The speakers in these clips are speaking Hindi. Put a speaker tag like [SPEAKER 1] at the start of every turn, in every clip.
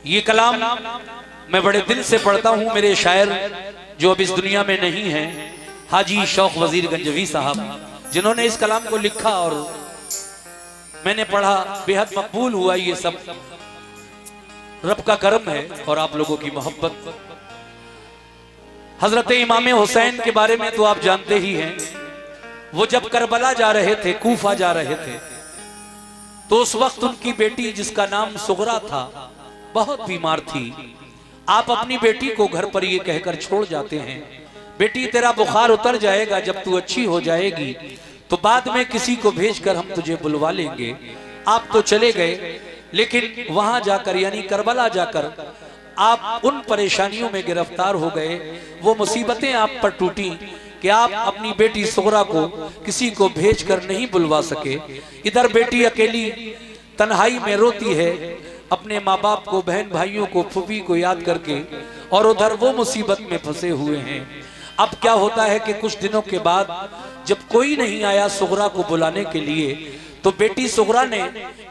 [SPEAKER 1] ये कलाम मैं बड़े दिल से पढ़ता हूँ। मेरे शायर जो अब इस दुनिया में नहीं है, हाजी शौक वजीर गंजवी साहब, जिन्होंने इस कलाम को लिखा और मैंने पढ़ा, बेहद मकबूल हुआ। ये सब रब का करम है और आप लोगों की मोहब्बत। हजरत इमाम हुसैन के बारे में तो आप जानते ही हैं। वो जब करबला जा रहे थे, कूफा जा रहे थे, तो उस वक्त उनकी बेटी जिसका नाम सुगरा था बहुत बीमार थी। आप अपनी बेटी को घर पर ये कहकर छोड़ जाते हैं, बेटी तेरा बुखार उतर जाएगा, जब तू अच्छी हो जाएगी तो बाद में किसी को भेजकर हम तुझे बुलवा लेंगे। आप तो चले गए, लेकिन वहां जाकर यानी करबला जाकर आप उन परेशानियों में गिरफ्तार हो गए। वो मुसीबतें आप पर टूटी कि आप अपनी बेटी सुगरा को किसी को भेजकर नहीं बुलवा सके। इधर बेटी अकेली तन्हाई में रोती है, अपने माँ बाप को, बहन भाइयों को, फूफी को याद करके, और उधर वो मुसीबत में फंसे हुए हैं। अब क्या होता है कि कुछ दिनों के बाद जब कोई नहीं आया सुगरा को बुलाने के लिए, तो बेटी सुगरा ने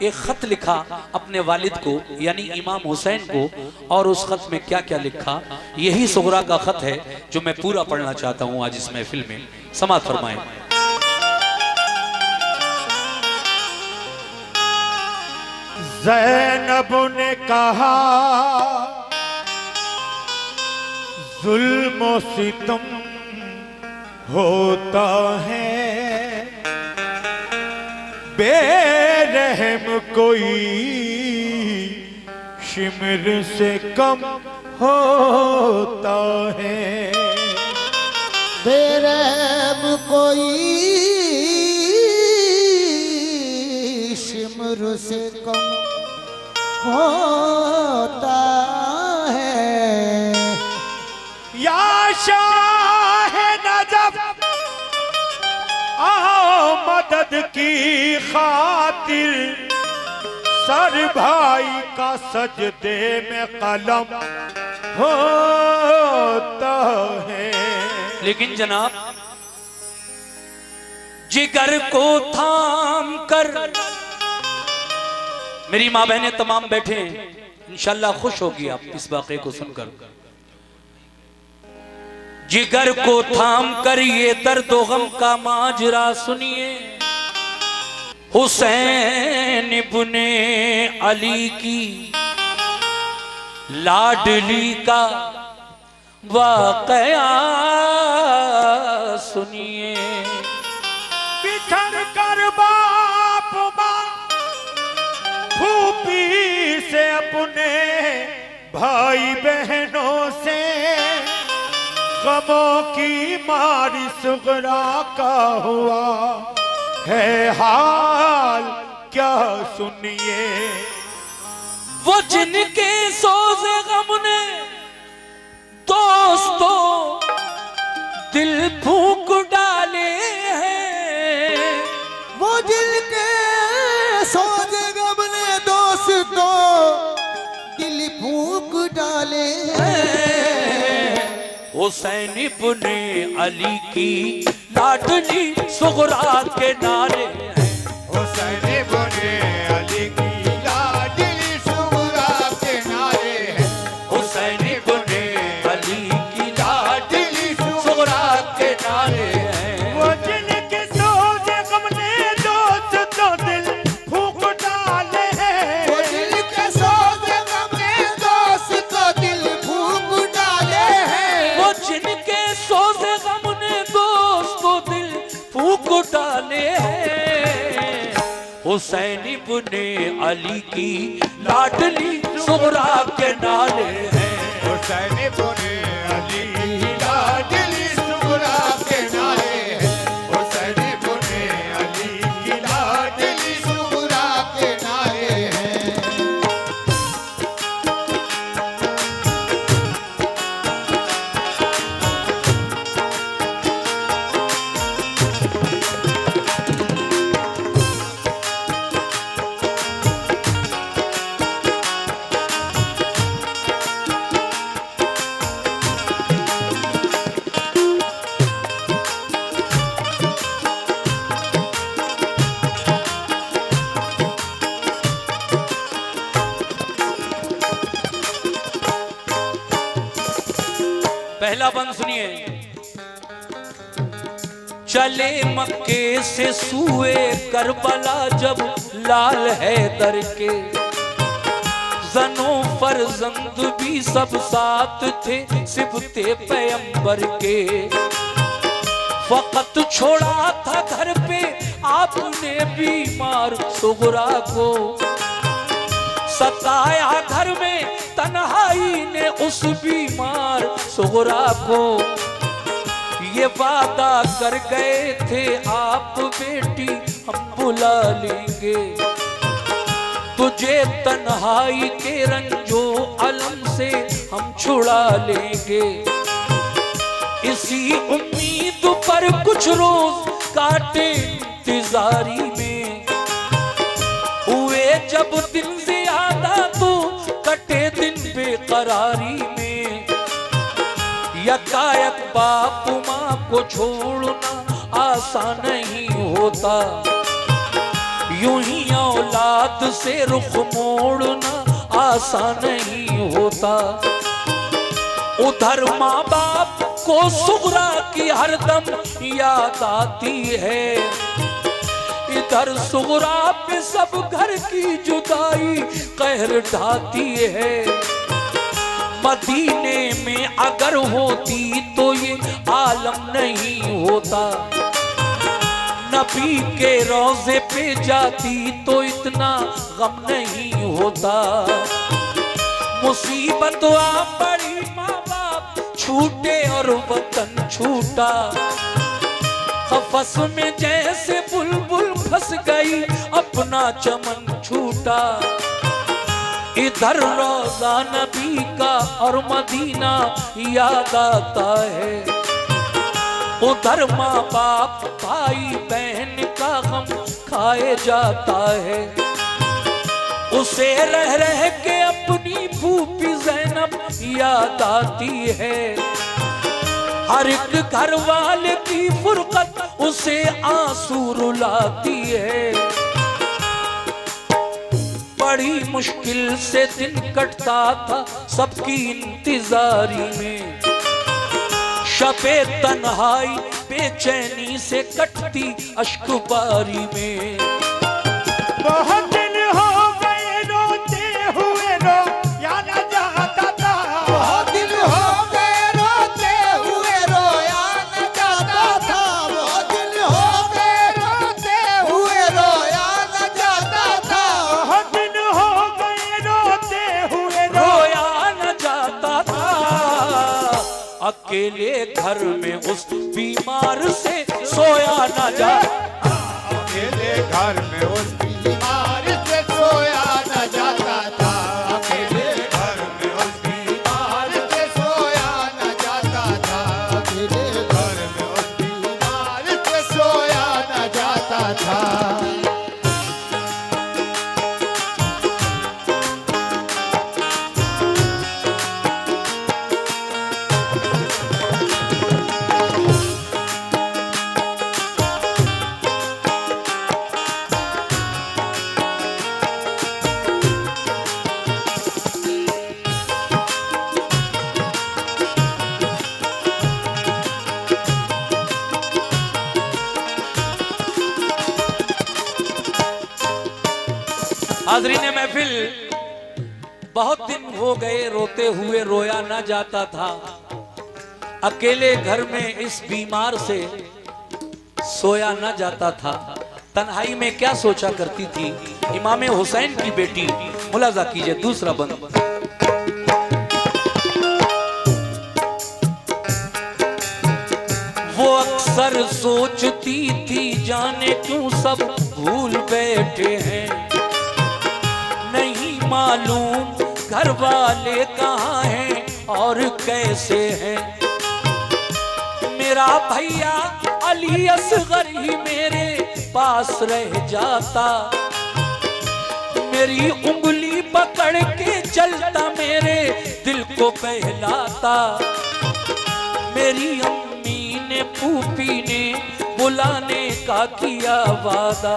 [SPEAKER 1] एक खत लिखा अपने वालिद को यानी इमाम हुसैन को, और उस खत में क्या क्या लिखा, यही सुगरा का खत है जो मैं पूरा पढ़ना चाहता हूं आज इस महफिल में। समाअत फरमाएं।
[SPEAKER 2] ज़ैनब ने कहा जुल्म सितम होता है, बेरहम कोई शिमर से कम होता है।
[SPEAKER 3] बेरहम कोई शिमर से कम होता है।
[SPEAKER 2] या शाह नजफ आओ मदद की खातिर, सर भाई का सजदे में कलम होता है।
[SPEAKER 1] लेकिन जनाब, जिगर को थाम कर, मेरी माँ बहने तमाम बैठे हैं, इंशाल्लाह खुश होगी आप इस वाक़े को सुनकर। जिगर को थाम कर ये दर्द गम का माजरा सुनिए, हुसैन इब्ने अली की लाडली का वाक़या सुनिए।
[SPEAKER 2] बिछड़ कर बाप माँ फूफी से, अपने भाई बहनों से, गमों की मारी सुगरा का हुआ है हाल क्या सुनिए।
[SPEAKER 1] वो जिनके सोज़े गम ने दोस्तों दिल फूंक डाले हैं,
[SPEAKER 3] वो जिनके सोजे गम ने दोस्तों दिल फूंक डाले हैं।
[SPEAKER 1] हुसैन इब्ने अली की लाडली सुगरा के नारे हैं।
[SPEAKER 2] हुसैन इब्ने अली की लाडली सुगरा के नारे हैं।
[SPEAKER 1] हुसैन इब्ने अली की लाडली सुगरा के नारे हैं।
[SPEAKER 2] वो जिनके सोचे गम ने दोस्तों दिल फूंक डाले हैं।
[SPEAKER 3] वो जिनके सोजे गम ने दोस्तों दिल फूंक डाले हैं।
[SPEAKER 1] वो जिनके सोज़े गम ने दोस्तों दिल फूंक डाले हैं। हुसैन इब्ने अली की लाडली सुगरा के नारे हैं।
[SPEAKER 2] हुसैन इब्ने अली की लाडली सुगरा के नारे हैं। हुसैन इब्ने अली की लाडली
[SPEAKER 3] सुगरा के नारे हैं।
[SPEAKER 1] पहला बंद सुनिए। चले मक्के से सूए करबला जब लाल हैदर के, जनो फरजंद भी सब साथ थे सिबते पैगंबर के। वक्त छोड़ा था घर पे आपने बीमार सुगरा को, सताया घर में तन्हाई ने उस बीमार सुगरा को। ये वादा कर गए थे आप बेटी हम बुला लेंगे, तुझे तन्हाई के रंजो अलम से हम छुड़ा लेंगे। इसी उम्मीद पर कुछ रोज काटे इंतजारी में, हुए जब दिन ज्यादा तो कटे दिन बेकरारी में। यकायक बाप माँ को छोड़ना आसान नहीं होता, यूं ही औलाद से रुख मोड़ना आसान नहीं होता। उधर माँ बाप को सुगरा की हरदम याद आती है, इधर सुगरा पे सब घर की जुदाई कहर ढाती है। मदीने में अगर होती तो ये आलम नहीं होता, नबी के रोजे पे जाती तो इतना गम नहीं होता। मुसीबत आ पड़ी माँ बाप छूटे और वतन छूटा, खफस में जैसे बुलबुल फंस गई अपना चमन छूटा। इधर रोजा नबी का और मदीना याद आता है, उधर माँ बाप भाई बहन का गम खाए जाता है। उसे रह रह के अपनी फूफी ज़ैनब याद आती है, हर एक घर वाले की फुरकत उसे आंसू रुलाती है। बड़ी मुश्किल से दिन कटता था सबकी इंतजारी में, शबे तन्हाई बेचैनी से कटती अश्क बारी में।
[SPEAKER 2] बहुत दिन हो गए रोते हुए रो या न जाता था,
[SPEAKER 3] बहुत दिन हो गए रोते हुए रोया न जाता था, बहुत दिन हो गए रोते हुए रोया न जाता था,
[SPEAKER 2] बहुत दिन हो गए रोते हुए
[SPEAKER 1] रोया न जाता था। अकेले घर में उस बीमार से सोया न जाता,
[SPEAKER 2] अकेले घर में उस बीमार से सोया न जाता था, अकेले घर में उस बीमार से सोया न जाता था, अकेले घर में उस बीमार से सोया न जाता था।
[SPEAKER 1] हाज़रीन महफिल, बहुत दिन हो गए रोते हुए रोया ना जाता था, अकेले घर में इस बीमार से सोया ना जाता था। तन्हाई में क्या सोचा करती थी इमाम हुसैन की बेटी। मुलाजा कीजिए दूसरा बंद। वो अक्सर सोचती थी जाने क्यों सब भूल बैठे हैं, नहीं मालूम घर वाले कहाँ हैं और कैसे हैं। मेरा भैया अली असगर ही मेरे पास रह जाता, मेरी उंगली पकड़ के चलता मेरे दिल को बहलाता। मेरी अम्मी ने फूफी ने बुलाने का किया वादा।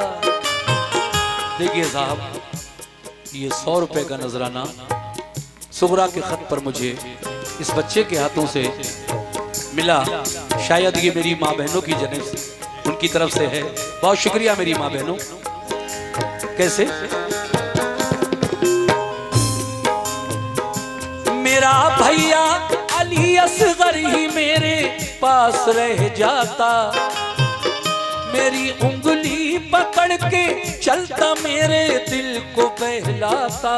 [SPEAKER 1] देखिए साहब, ये 100 रुपए का नजराना सुगरा के खत पर मुझे इस बच्चे के हाथों से मिला, शायद ये मेरी माँ बहनों की जनिब से, उनकी तरफ से है। बहुत शुक्रिया मेरी माँ बहनों। कैसे? मेरा भैया अली असगर ही मेरे पास रह जाता, मेरी उंगली पकड़ के चलता, मेरे दिल को बहलाता।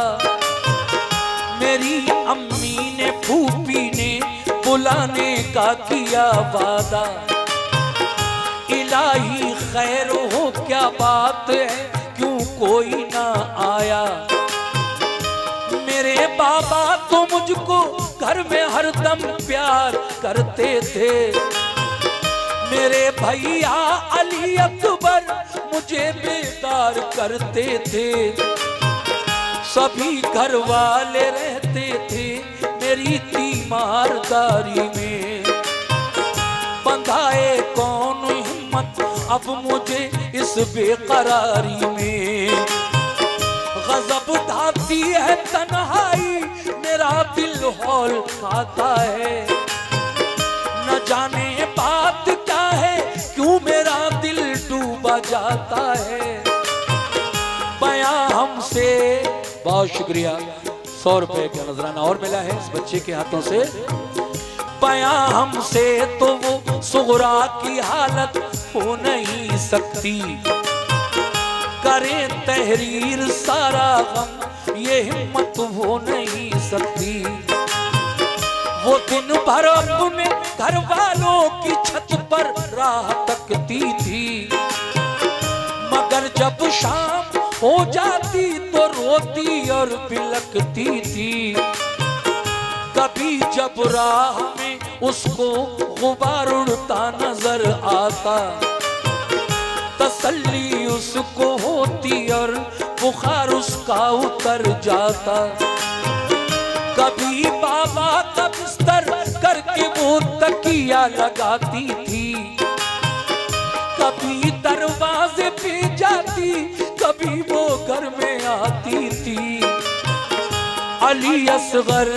[SPEAKER 1] मेरी अम्मी ने फूफी ने बुलाने का किया वादा, इलाही खैर हो क्या बात है, क्यों कोई ना आया। मेरे बाबा तो मुझको घर में हरदम प्यार करते थे, मेरे भैया अली अकबर मुझे बेदार करते थे। सभी घर वाले रहते थे मेरी तीमारदारी में, बंधाए कौन हिम्मत अब मुझे इस बेकरारी में। गजब ढाती है तन्हाई, मेरा दिल हौल खाता है, न जाने बात क्या है, क्यों मेरा दिल डूबा जाता है। बयां हमसे, बहुत शुक्रिया, 100 रुपए का नजराना और मिला है इस बच्चे के हाथों से। बयां हमसे तो वो सुगरा की हालत हो नहीं सकती, करें तहरीर सारा गम ये हिम्मत हो नहीं सकती। वो दिन भर अपने घर वालों की छत पर राह तकती थी, मगर जब शाम हो जाती तो रोती और बिलखती थी। कभी जब राह में उसको गुबार उड़ता नजर आता, तसल्ली उसको होती और बुखार उसका उतर जाता। कभी बाबा का बिस्तर करके वो तकिया लगाती थी, कभी दरवाजे पे जाती, कभी वो घर में आती थी। अली असगर,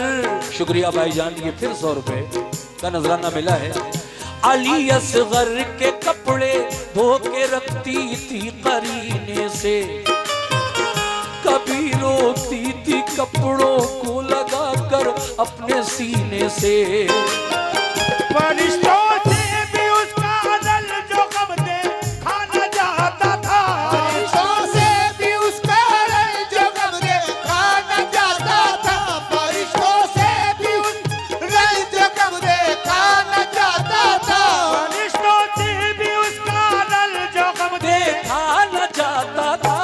[SPEAKER 1] शुक्रिया भाईजान, ये फिर 100 रुपए का नजराना मिला है। अली असगर के कपड़े धो के रखती थी करीने से, कभी रोती थी कपड़ों को लगाकर अपने सीने से।
[SPEAKER 2] फरिश्तों से भी उसका अदल जो गम दे खाना चाहता था,
[SPEAKER 3] फरिश्तों से भी उसका अदल जो गम दे खाना चाहता था, फरिश्तों से भी उसका जो गम दे खाना चाहता था,
[SPEAKER 2] फरिश्तों से भी उसका अदल जो गम दे
[SPEAKER 1] खाना चाहता था।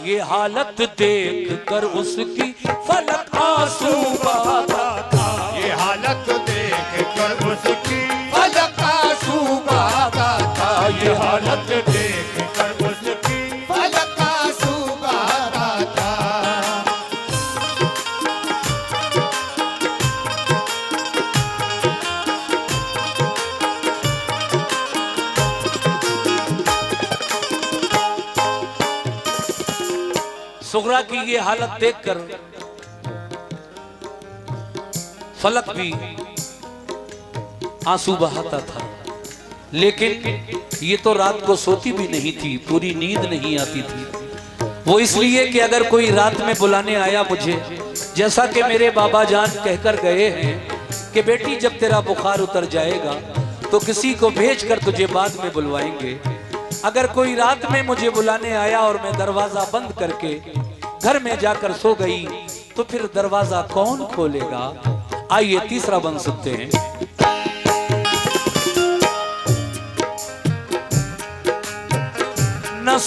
[SPEAKER 1] ये हालत देख कर उसकी फलक आंसू बहाता था,
[SPEAKER 2] ये हालत देख कर उसकी
[SPEAKER 3] फलक आंसू बहाता था,
[SPEAKER 2] ये हालत देख कर उसकी
[SPEAKER 3] फलक आंसू बहाता था।
[SPEAKER 1] सुगरा की ये हालत देखकर फलक भी आंसू बहाता था, लेकिन ये तो रात को सोती भी नहीं थी, पूरी नींद नहीं आती थी। वो इसलिए कि अगर कोई रात में बुलाने आया मुझे, जैसा कि मेरे बाबा जान कहकर गए हैं कि बेटी जब तेरा बुखार उतर जाएगा तो किसी को भेज कर तुझे बाद में बुलवाएंगे। अगर कोई रात में मुझे बुलाने आया और मैं दरवाजा बंद करके घर में जाकर सो गई तो फिर दरवाजा कौन खोलेगा। आइए तीसरा बंद सुनते हैं। न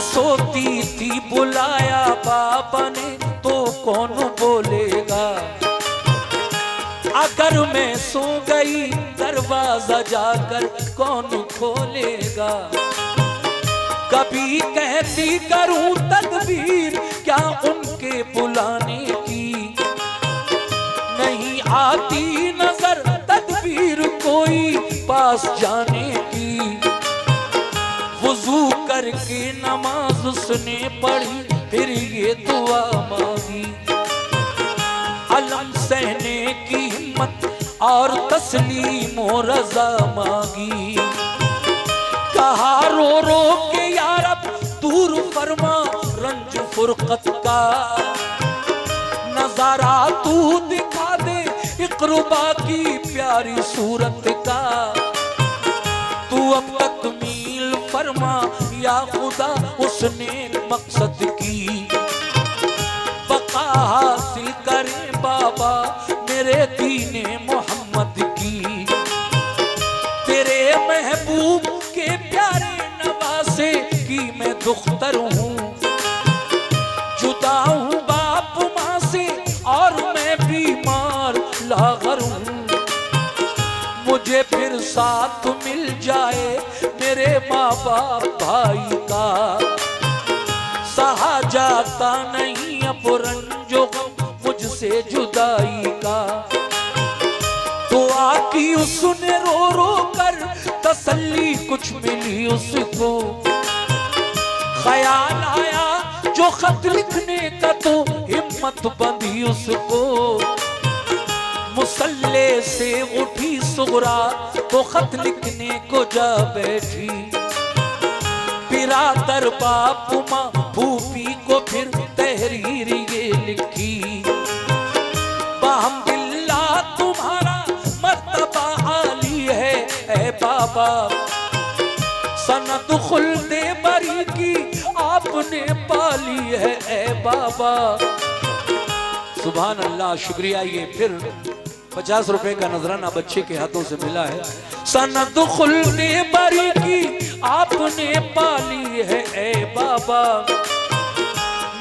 [SPEAKER 1] सोती थी बुलाया बाबा ने तो कौन बोलेगा। अगर मैं सो गई दरवाजा जाकर कौन खोलेगा। कभी कहती करूं तदबीर क्या उनके बुलाने की, नहीं आती नजर तदबीर कोई पास जाने की। वुजू करके नमाज उसने पढ़ी फिर ये दुआ मांगी, अलम सहने की हिम्मत और तस्लीम और रजा मांगी। कहा रो रो के यार अब दूर फरमा रंज फुरकत का, नजारा तू दिखा दे इक़रुबा की प्यारी सूरत का। तू अब तकमील फरमा या खुदा उसने मकसद की, बका हासिल करे बाबा मेरे दीने मोहम्मद की। तेरे महबूब के प्यारे नवासे की मैं दुख्तर हूँ, जुदा हूँ बाप माँ से और मैं बीमार लागर हूँ। मुझे फिर साथ मिल जाए मेरे माँ बाप भाई का, सहा जाता नहीं अब रंजो गम मुझसे जुदाई का। तो आकी उसने रो रो कर तसल्ली कुछ मिली उसको, ख्याल आया जो खत लिखने का तो हिम्मत बंधी उसको। मुसल्ले से उठी सुगरा तो खत लिखने को जा बैठी, बिरादर बाप माँ फूफी को फिर तहरीर ये लिखी। बाहम्दिल्लाह तुम्हारा मर्तबा आली है ऐ बाबा, सनद खुल्दे बरी की आपने पाली है ऐ बाबा। सुभान अल्लाह, शुक्रिया। ये फिर 50 रुपए का नजराना बच्चे के हाथों से मिला है। सनद खुल्दे बरी की आपने पाली है ऐ बाबा,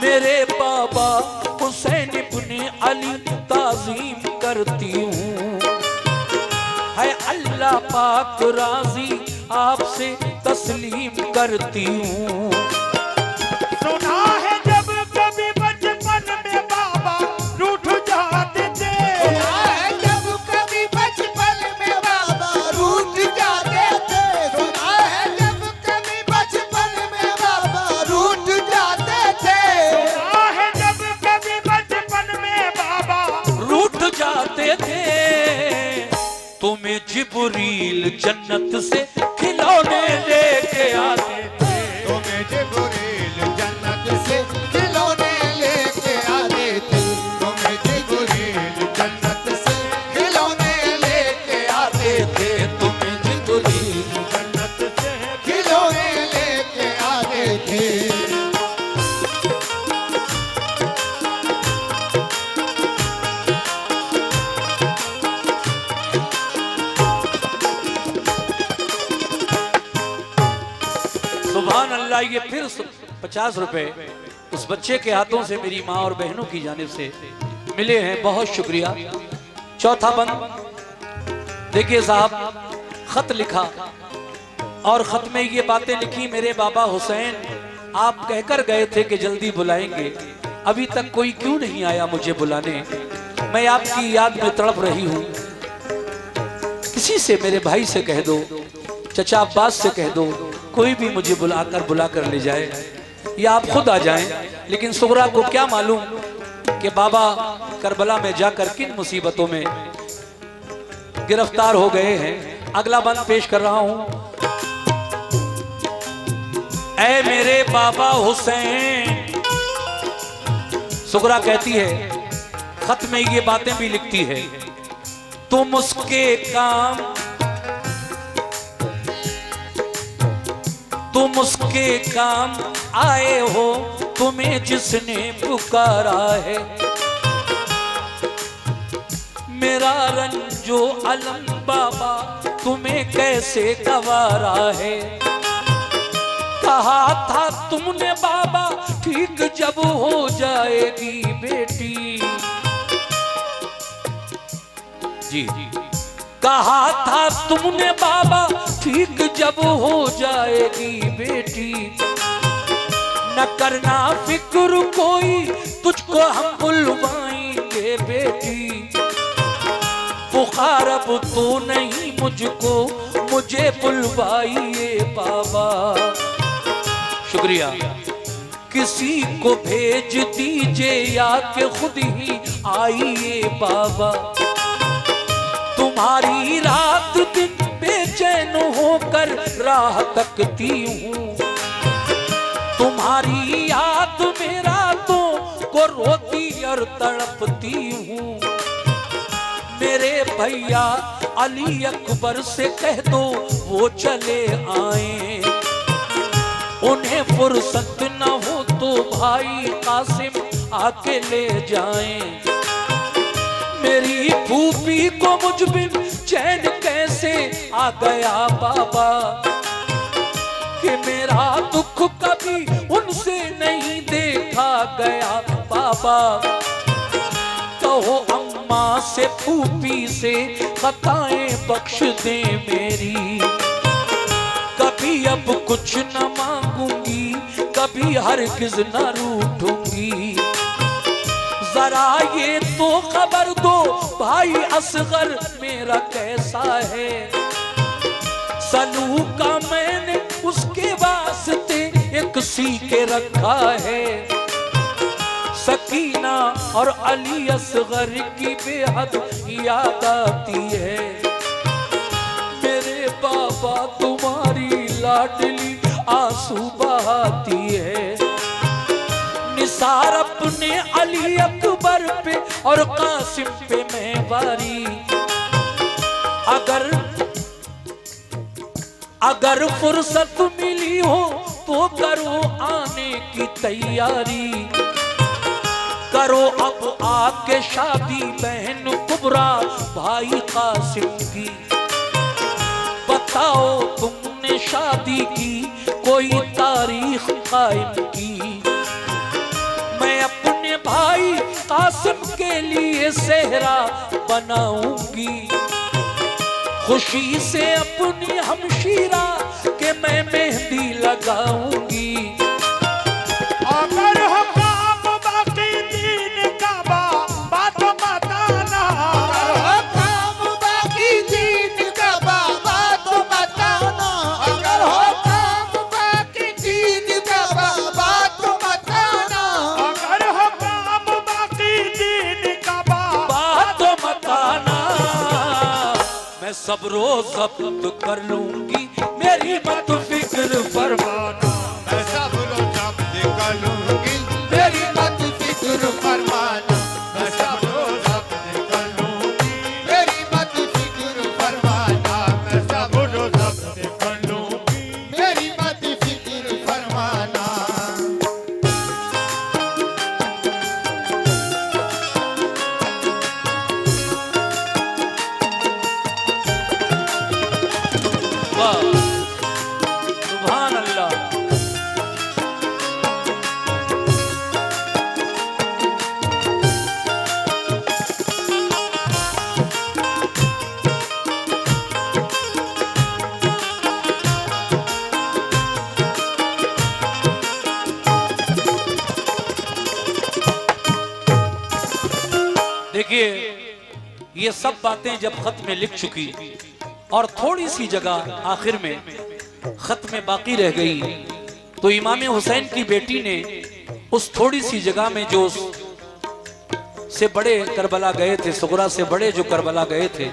[SPEAKER 1] मेरे बाबा हुसैन इब्ने अली ताज़ीम करती हूँ। है अल्लाह पाक राजी आपसे तस्लीम करती हूँ।
[SPEAKER 2] सुना है जब कभी बचपन में बाबा रूठ जाते थे,
[SPEAKER 3] सुना है जब कभी बचपन में बाबा रूठ जाते थे, सुना है जब कभी बचपन में बाबा रूठ जाते थे।
[SPEAKER 2] सुना है जब कभी बचपन में बाबा
[SPEAKER 1] रूठ जाते थे, तुम्हें जिब्रील जन्नत से खिलौने लेके आते थे।
[SPEAKER 2] तुम्हें जिब्रील जन्नत
[SPEAKER 3] से खिलौने लेके आते थे,
[SPEAKER 2] तुम्हें जिब्रील जन्नत से
[SPEAKER 3] खिलौने लेके आते थे,
[SPEAKER 1] तुम्हें जिब्रील
[SPEAKER 2] जन्नत से
[SPEAKER 3] खिलौने लेके आते थे।
[SPEAKER 1] सुभान अल्लाह। ये फिर 50 रुपए उस बच्चे के हाथों से मेरी माँ और बहनों की जानिब से मिले हैं, बहुत शुक्रिया। चौथा बंद देखिए साहब, खत लिखा और खत में ये बातें लिखी। मेरे बाबा हुसैन आप कहकर गए थे कि जल्दी बुलाएंगे, अभी तक कोई क्यों नहीं आया मुझे बुलाने। मैं आपकी याद में तड़प रही हूँ। किसी से, मेरे भाई से कह दो, चचा अब्बास से कह दो, कोई भी मुझे बुलाकर ले जाए या आप खुद आ जाएं। लेकिन सुगरा को क्या मालूम कि बाबा करबला में जाकर किन मुसीबतों में गिरफ्तार हो गए हैं। अगला बंद पेश कर रहा हूं। ऐ मेरे बाबा हुसैन, सुगरा कहती है, खत में ये बातें भी लिखती है, तुम उसके काम, तुम उसके काम आए हो, तुम्हें जिसने पुकारा है। मेरा रंजो अलम बाबा तुम्हें कैसे गवारा है। कहा था तुमने बाबा ठीक जब हो जाएगी बेटी, जी कहा था तुमने बाबा ठीक जब हो जाएगी बेटी। न करना फिक्र कोई, तुझको हम बुलवाएंगे बेटी। बुखार अब तो नहीं मुझको, मुझे बुलवाइए बाबा। शुक्रिया। किसी को भेज दीजिए या कि खुद ही आइए बाबा। तुम्हारी रात दिन बेचैन होकर राह तकती हूँ, तुम्हारी याद में रातों को रोती और तड़पती हूँ। मेरे भैया अली अकबर से कह दो वो चले आए, उन्हें फुर्सत न हो तो भाई कासिम आके ले जाएं। मेरी फूफी को मुझ बिन चैन कैसे आ गया बाबा, कि मेरा दुख कभी उनसे नहीं देखा गया बाबा। कहो अम्मा से फूफी से खताएं बख्श दे मेरी, कभी अब कुछ न मांगूंगी, कभी हरगिज न रूठूंगी। जरा ये तो खबर दो भाई असगर मेरा कैसा है, सलूका मैंने उसके वास्ते एक सी के रखा है। सकीना और अली असगर की बेहद याद आती है। मेरे बाबा तुम्हारी लाडली आंसू बहाती है। निसार अपने अली अकबर पे और कासिम पे मैं वारी, अगर फुर्सत मिली हो तो करो आने की तैयारी। करो अब आके शादी बहन कुबरा भाई कासिम की। बताओ तुमने शादी की कोई तारीख कायम की। मैं अपने भाई कासिम के लिए सेहरा बनाऊंगी, खुशी से अपनी हमशीरा के मैं मेहंदी लगाऊंगी।
[SPEAKER 2] अगर हो काम बाकी दीन का बात बताना,
[SPEAKER 3] अगर हो काम बाकी दीन का बात बताना, अगर हो काम बाकी दीन का बात बताना,
[SPEAKER 2] अगर हो काम बाकी दीन का
[SPEAKER 1] बात बताना। मैं सब रोज जब्त कर लूंगी, मेरी मत फिक्र फरमाना।
[SPEAKER 2] मैं सब रोज जब्त कर लूंगी,
[SPEAKER 3] मेरी मत फिक्र
[SPEAKER 2] फरमाना। मैं सब रोज जब्त कर लूंगी,
[SPEAKER 3] मेरी मत फिक्र
[SPEAKER 2] फरमाना। मैं सब रोज जब्त कर लूंगी।
[SPEAKER 3] मेरी मत फिक्र फरमाना।
[SPEAKER 1] वाह, सुभान अल्लाह। देखिए, ये सब बातें जब खत में लिख चुकी और थोड़ी सी जगह आखिर में खत में बाकी रह गई, तो इमाम हुसैन की बेटी ने उस थोड़ी सी जगह में जो से बड़े करबला गए थे, सुगरा से बड़े जो करबला गए थे,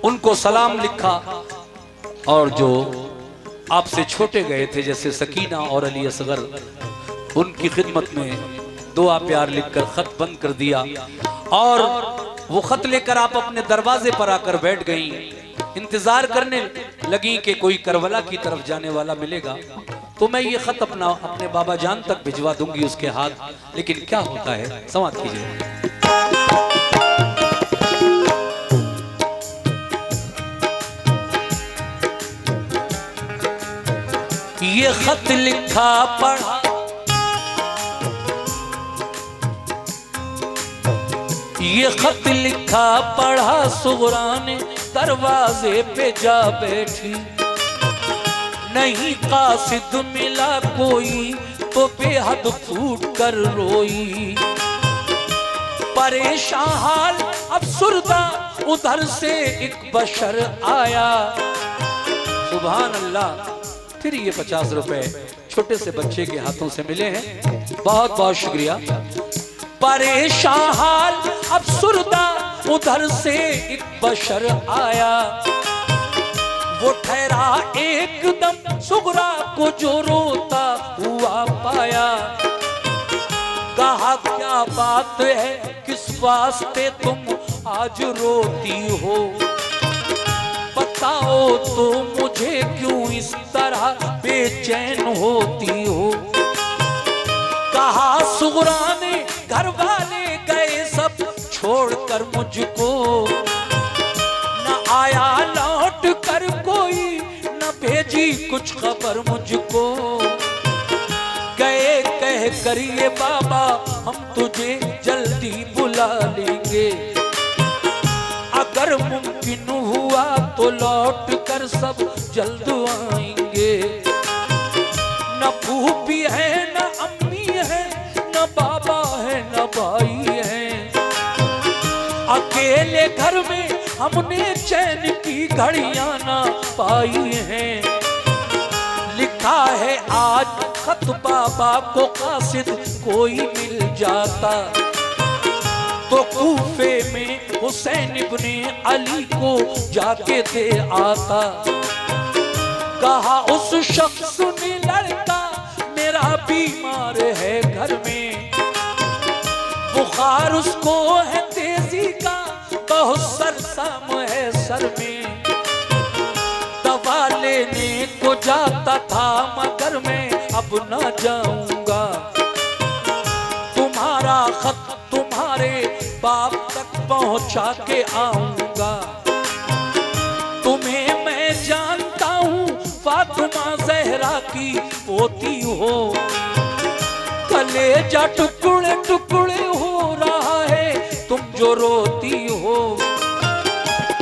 [SPEAKER 1] उनको सलाम लिखा, और जो आपसे छोटे गए थे जैसे सकीना और अली असगर, उनकी खिदमत में दुआ प्यार लिखकर खत बंद कर दिया। और वो खत लेकर आप अपने दरवाजे पर आकर बैठ गई, इंतजार करने लगी कि कोई करबला की तरफ जाने वाला मिलेगा तो मैं ये खत अपने बाबा जान तक भिजवा दूंगी उसके हाथ। लेकिन क्या होता है, समाप्त कीजिए। ये खत लिखा पढ़ा, ये खत लिखा पढ़ा सुगरा ने दरवाजे पे जा बैठी। नहीं कासिद मिला कोई तो बेहद फूट कर रोई। परेशान हाल अफसुर्दा उधर से एक बशर आया। सुभान अल्लाह। फिर ये 50 रुपए छोटे से बच्चे के हाथों से मिले हैं, बहुत बहुत शुक्रिया। परेशान हाल अफसुर्दा उधर से एक बशर आया, वो ठहरा एकदम सुगरा को जो रोता हुआ पाया। कहा क्या बात है, किस वास्ते तुम आज रोती हो, बताओ तो मुझे क्यों इस तरह बेचैन होती हो। कहा सुगरा ने घर वाले गए सब छोड़कर मुझको, न आया लौट कर कोई, न भेजी कुछ खबर मुझको। गए कह कर ये बाबा हम तुझे जल्दी बुला लेंगे, अगर मुमकिन हुआ तो लौट कर सब जल्द आएंगे। न फूफी है न अम्मी है, न बाबा है न भाई है, अकेले घर में हमने चैन की घड़ियां ना पाई हैं। लिखा है आज खत बाबा को कासिद कोई मिल जाता, तो कूफे में हुसैन इब्ने अली को जाके दे आता। कहा उस शख्स ने लड़का मेरा बीमार है घर में, बुखार उसको है तेजी का, बहुत सरसम है सर में। दवा लेने को जाता था मगर मैं अब ना जाऊंगा, तुम्हारा खत तुम्हारे बाप तक पहुंचा के आऊंगा। तुम्हें मैं जानता हूँ फातिमा ज़हरा की पोती हो, कलेजा टुकड़े टुकड़े हो रहा है तुम जो रोती हो।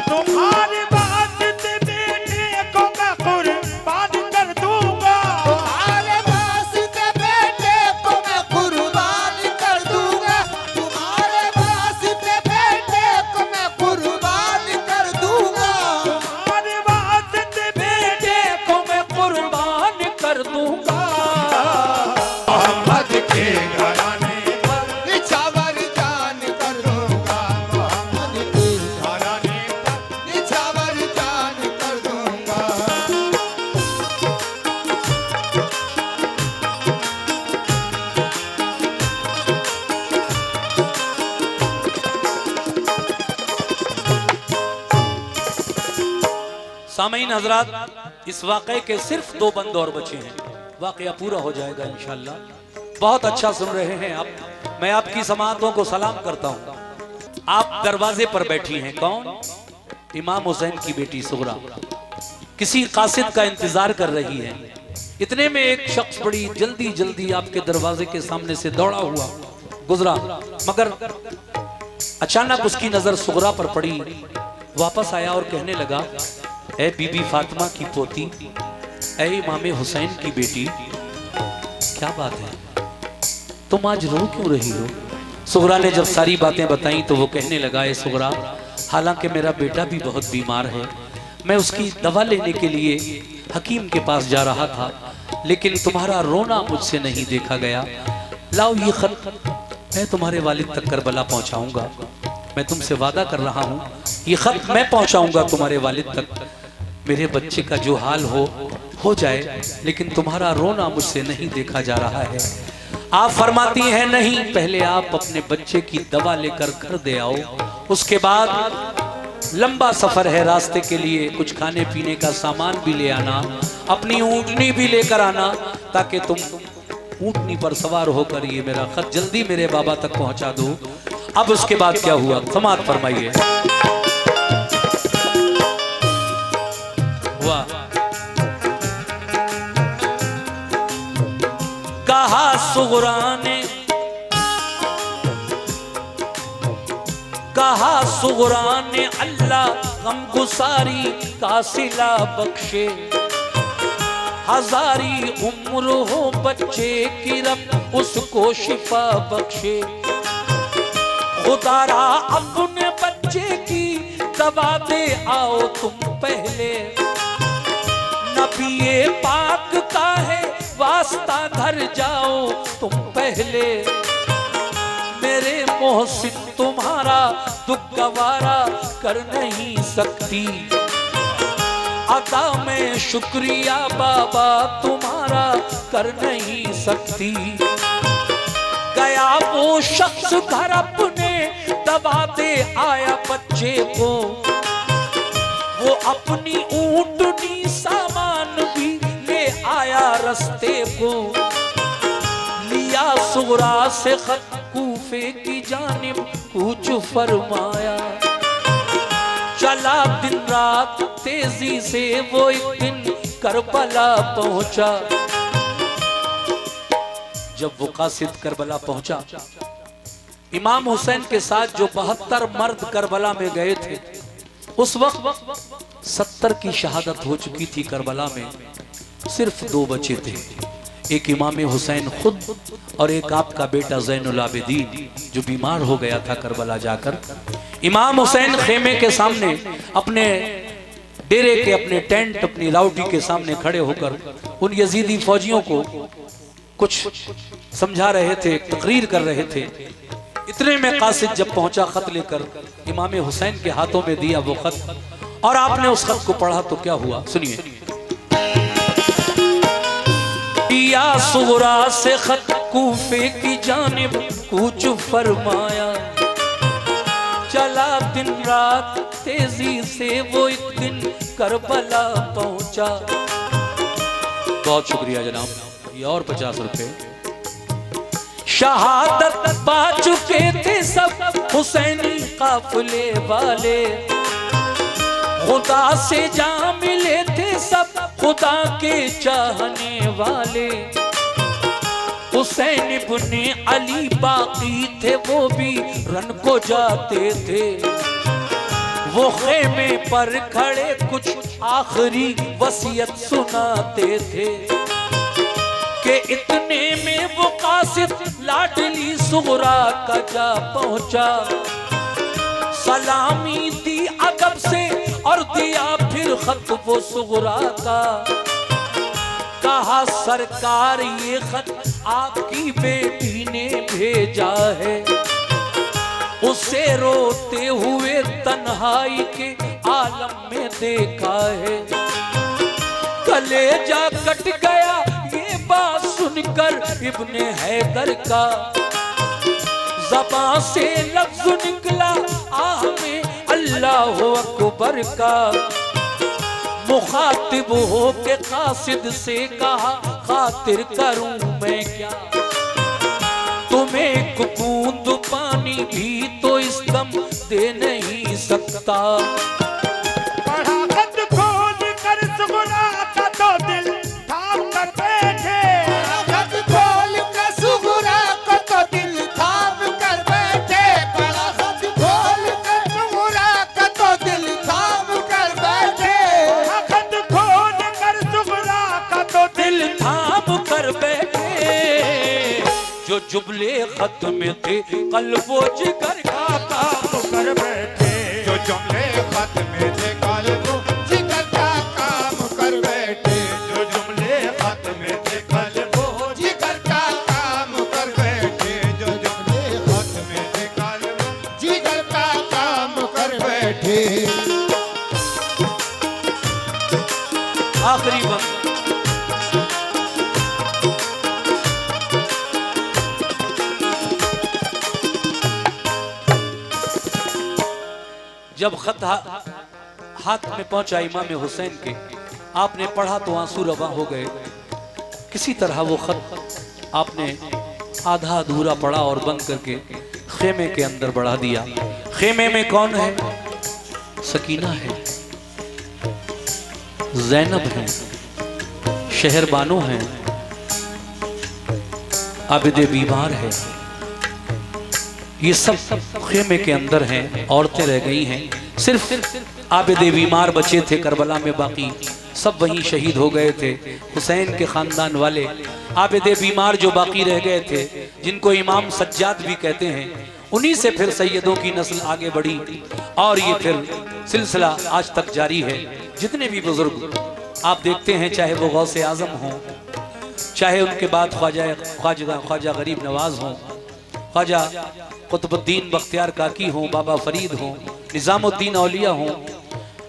[SPEAKER 2] तुम्हारी बात से बेटे को मैं कुर्बान कर दूंगा,
[SPEAKER 3] तुम्हारे वास्ते बेटे को मैं कुर्बान कर दूंगा, तुम्हारे वास्ते बेटे को मैं कुर्बान कर दूंगा,
[SPEAKER 2] तुम्हारी बात से
[SPEAKER 1] बेटे को मैं कुर्बान कर दूंगा।
[SPEAKER 2] मोहम्मद के घराने पर
[SPEAKER 3] निछावर जान कर दूंगा, मोहम्मद के
[SPEAKER 2] घराने पर
[SPEAKER 3] निछावर जान कर दूंगा।
[SPEAKER 1] सामीन हजरात, इस वाक़े के सिर्फ 2 बंद और बचे हैं, वाक़या पूरा हो जाएगा इंशाअल्लाह। बहुत अच्छा सुन रहे हैं आप, मैं आपकी समाअतों को सलाम करता हूँ। आप दरवाजे पर बैठी हैं, कौन? इमाम हुसैन की बेटी सुगरा किसी कासिद का इंतजार कर रही है। इतने में एक शख्स बड़ी जल्दी जल्दी आपके दरवाजे के सामने से दौड़ा हुआ गुजरा, मगर अचानक उसकी नजर सुगरा पर पड़ी। वापस आया और कहने लगा, ऐ बीबी फातिमा की पोती, ऐ इमाम हुसैन की बेटी, क्या बात है, तुम आज रो क्यों रही हो? सुगरा ने जब सारी बातें बताई तो वो कहने लगा, ऐ सुगरा, हालांकि मेरा बेटा भी बहुत बीमार है, मैं उसकी दवा लेने के लिए हकीम के पास जा रहा था, लेकिन तुम्हारा रोना मुझसे नहीं देखा गया। लाओ ये खत, मैं तुम्हारे वालिद तक करबला पहुंचाऊंगा। मैं तुमसे वादा कर रहा हूँ, ये खत मैं पहुंचाऊंगा तुम्हारे वालिद तक। मेरे बच्चे का जो हाल हो जाए, लेकिन तुम्हारा रोना मुझसे नहीं देखा जा रहा है। आप फरमाती हैं, नहीं, पहले आप अपने बच्चे की दवा लेकर घर दे आओ, उसके बाद लंबा सफर है, रास्ते के लिए कुछ खाने पीने का सामान भी ले आना, अपनी ऊँटनी भी लेकर आना, ताकि तुम ऊँटनी पर सवार होकर ये मेरा खत जल्दी मेरे बाबा तक पहुंचा दो। अब उसके बाद क्या हुआ, समाअत फरमाइए। हुआ, कहा सुगरा ने, कहा सुगरा ने, अल्लाह गमगुसारी का सिला बख्शे, हजारी उम्र हो बच्चे की, रब उसको शिफा बख्शे। खुदारा अपने बच्चे की दवा दे आओ तुम पहले, नबी पाक का है वास्ता घर जाओ तुम पहले, मेरे मोहसिन तुम्हारा दुख गवारा कर नहीं सकती, अदा में शुक्रिया बाबा तुम्हारा कर नहीं सकती। गया वो शख्स घर अपने दबा दे आया बच्चे को, वो अपनी ऊँटनी सामान भी ले आया रास्ते को, लिया सुगरा से खत कूफे की जानिब कूच फरमाया, चला दिन रात तेजी से वो एक दिन करबला पहुंचा। जब वो कासिद करबला पहुंचा, इमाम हुसैन के साथ जो 72 मर्द करबला में गए थे, उस वक्त 70 की शहादत हो चुकी थी करबला में, सिर्फ 2 बचे थे, एक इमाम हुसैन खुद और एक आपका बेटा ज़ैनुल आबिदीन जो बीमार हो गया था करबला जाकर। इमाम हुसैन खेमे के सामने अपने डेरे के अपने टेंट अपनी राउटी के सामने खड़े होकर उन यजीदी फौजियों को कुछ समझा रहे थे, तकरीर कर रहे थे। इतने में कासिद जब पहुंचा खत लेकर इमाम हुसैन के हाथों में दिया वो खत, और आपने उस खत को पढ़ा तो क्या हुआ सुनिए। या सुगरा से खत कूफे की जानिब कूच फरमाया, चला दिन रात तेजी से वो एक दिन करबला पहुंचा। बहुत शुक्रिया जनाब, ये और 50 रुपए। शहादत पा चुके थे सब हुसैनी काफिले वाले, खुदा से जा मिले थे सब खुदा के चाहने वाले, हुसैन इब्ने अली बाकी थे वो भी रन को जाते थे, वो खेमे पर खड़े कुछ आखिरी वसीयत सुनाते थे कि इतने में वो कासिद लाडली सुगरा का जा पहुंचा, सलामी दी अदब से और दिया फिर खत वो सुगरा का, कहा सरकार ये खत आपकी बेटी ने भेजा है, उसे रोते हुए तन्हाई के आलम में देखा है, कलेजा कट गया ये बात सुनकर इब्ने हैदर का, ज़बान से लफ्ज़ निकला आह में अल्लाह अकबर का, मुखातिब हो के कासिद से कहा खातिर करूं मैं क्या, तुम्हें एक बूंद पानी भी तो इस दम दे नहीं सकता।
[SPEAKER 2] पढ़ा खत खोल कर सुगरा का तो दिल थाम कर बैठे,
[SPEAKER 3] खत खोल कर सुगरा का तो दिल थाम कर बैठे, पढ़ा खत खोल कर सुगरा का तो दिल थाम कर बैठे,
[SPEAKER 2] पढ़ा खत खोल कर सुगरा का तो
[SPEAKER 1] दिल थाम कर बैठे, जो जुमले खत में थे कल वो जिगर का काम
[SPEAKER 2] कर बैठे, जो जुमले खत में थे कल वो
[SPEAKER 3] जिगर का काम कर बैठे,
[SPEAKER 2] जो जुमले खत में थे कल वो
[SPEAKER 3] जिगर का काम कर बैठे,
[SPEAKER 2] जो जुमले खत में थे कल वो
[SPEAKER 3] जिगर का काम कर बैठे।
[SPEAKER 1] आखिरी वक्त जब खत हाथ में पहुंचा इमाम हुसैन के, आपने पढ़ा तो आंसू रवा हो गए। किसी तरह वो खत आपने आधा अधूरा पढ़ा और बंद करके खेमे के अंदर बढ़ा दिया। खेमे में कौन है? सकीना है, ज़ैनब है, शहरबानो है, आबिदे बीमार है, ये सब खेमे के अंदर हैं। औरतें रह गई हैं, सिर्फ आबिदे बीमार बचे थे करबला में, बाकी सब वहीं शहीद हो गए थे। हुसैन के खानदान वाले आबिदे बीमार जो बाकी रह गए थे, जिनको इमाम सज्जाद भी कहते हैं, उन्हीं से फिर सैयदों की नस्ल आगे बढ़ी और ये फिर सिलसिला आज तक जारी है। जितने भी बुजुर्ग आप देखते हैं चाहे वो गौसे आजम हो, चाहे उनके बाद ख्वाजा गरीब नवाज हो, ख्वाजा कुतुबुद्दीन बख्तियार काकी हो, बाबा फरीद हो, निजामुद्दीन औलिया हो,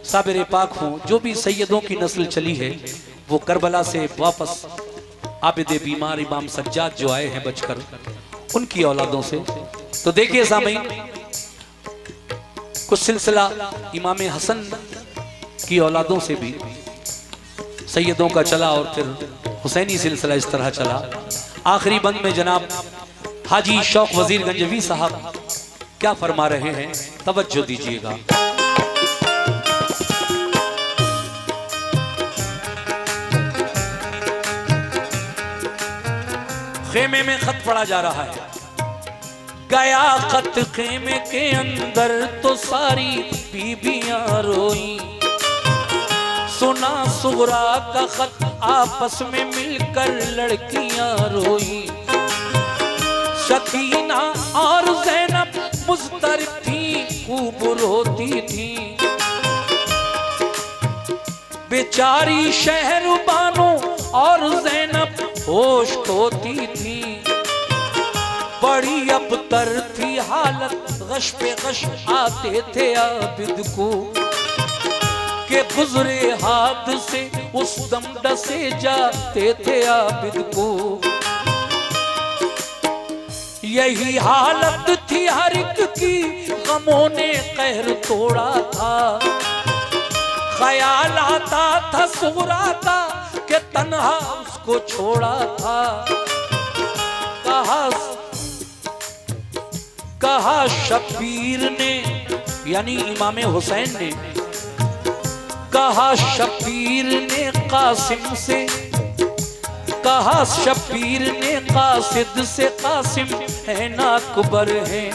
[SPEAKER 1] साबिर पाक हो, जो भी सैयदों की नस्ल चली है वो करबला से वापस आबिद बीमार इमाम सज्जाद जो आए हैं बचकर, उनकी औलादों से। तो देखिए सामीन, कुछ सिलसिला इमाम हसन की औलादों से भी सैयदों का चला और फिर हुसैनी सिलसिला इस तरह चला। आखिरी बंद में जनाब हाजी शौक वजीर गंजवी साहब क्या फरमा रहे हैं, तवज्जो दीजिएगा। खेमे में खत पढ़ा जा रहा है। गया खत खेमे के अंदर तो सारी बीबियां रोई, सुना सुगरा का खत आपस में मिलकर लड़कियां रोई। सकीना और ज़ैनब मुज़तरब थी, खूब रोती थी। बेचारी शहरबानो और ज़ैनब होश खोती थी। बड़ी अबतर थी हालत, गश पे गश आते थे आबिद को, के गुजरे हाथ से उस दम डसे जाते थे आबिद को। यही हालत थी हर एक की, गमों ने कहर तोड़ा था। ख्याल आता था सुगरा का कि तन्हा उसको छोड़ा था। कहा शब्बीर ने, यानी इमाम हुसैन ने, कहा शब्बीर ने कासिम से, कहा शब्बीर ने कासिद से, कासिम है ना अकबर है,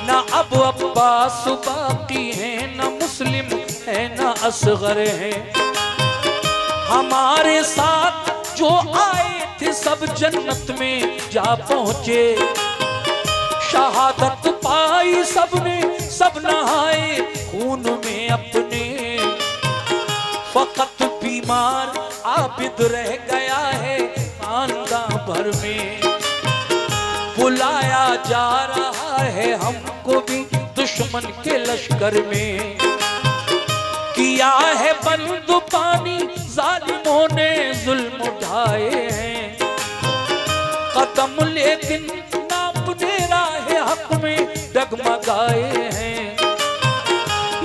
[SPEAKER 1] ना अब अब्बास बाकी है, ना मुस्लिम है ना असगर है। हमारे साथ जो आए थे सब जन्नत में जा पहुंचे, शहादत पाई सबने, सब नहाए खून में अपने। फकत बीमार आबिद रह गया है खानदान भर में। बुलाया जा रहा है हमको भी दुश्मन के लश्कर में। किया है बंद पानी जालिमों ने जुल्म उठाए हैं। कदम लेकिन नापने राह हक में डगमगाए हैं।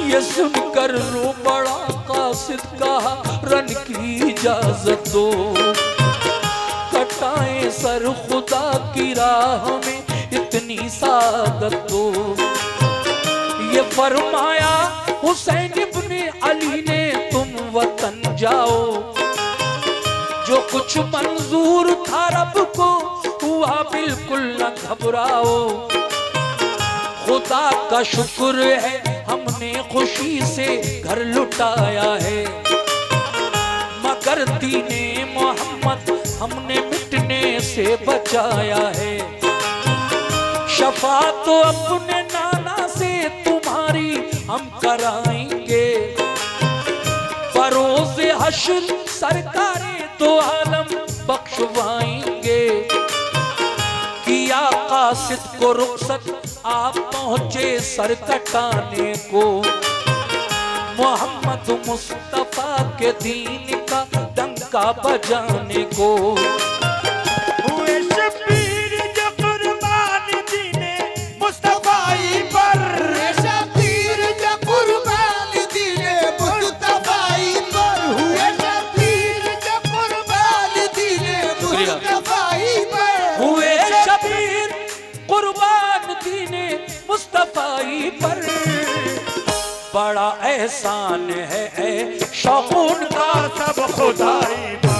[SPEAKER 1] ये सुनकर रो पड़ा कासिद, कहा रन की इजाजत दो, कटाए सर खुदा की राह में इतनी सादत दो। ये फरमाया हुसैन इब्ने अली ने तुम वतन जाओ, जो कुछ मंजूर था रब को हुआ बिल्कुल न घबराओ। खुदा का शुक्र है हमने खुशी से घर लुटाया है, मगर दीने मोहम्मद हमने मिटने से बचाया है। शफा तो अपने नाना से तुम्हारी हम कराएंगे, बरोज़े हश्र सरकारे तो आलम बख्शवाएंगे। किया कासिद को रुखसत आप पहुंचे सर कटाने को, मोहम्मद मुस्तफा के दीन का डंका बजाने को।
[SPEAKER 2] हुए शब्बीर जो कुर्बान दीने मुस्तफाई पर,
[SPEAKER 3] शब्बीर जो कुर्बान दीने मुस्तफाई पर, हुए शब्बीर जो कुर्बान दीने मुस्तफाई पर,
[SPEAKER 1] हुए शब्बीर कुर्बान दीने मुस्तफाई पर। बड़ा एहसान है शौकून का
[SPEAKER 2] सब खुदाई पर।